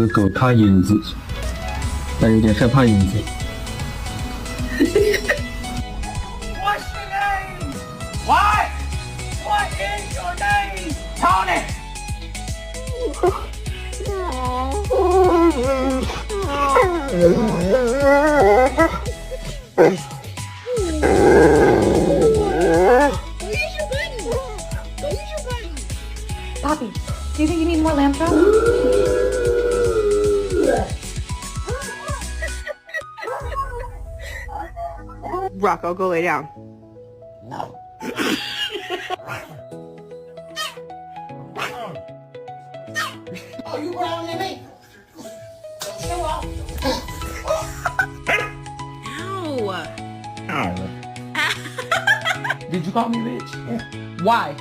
这个狗怕影子，它有点害怕影子。What's your name? What? What is your name? Tony! Poppy, do you think you need more lamb chops? Rocco, go lay down. Oh, you growling at me? Show off. Ow. Did you call me bitch? Why?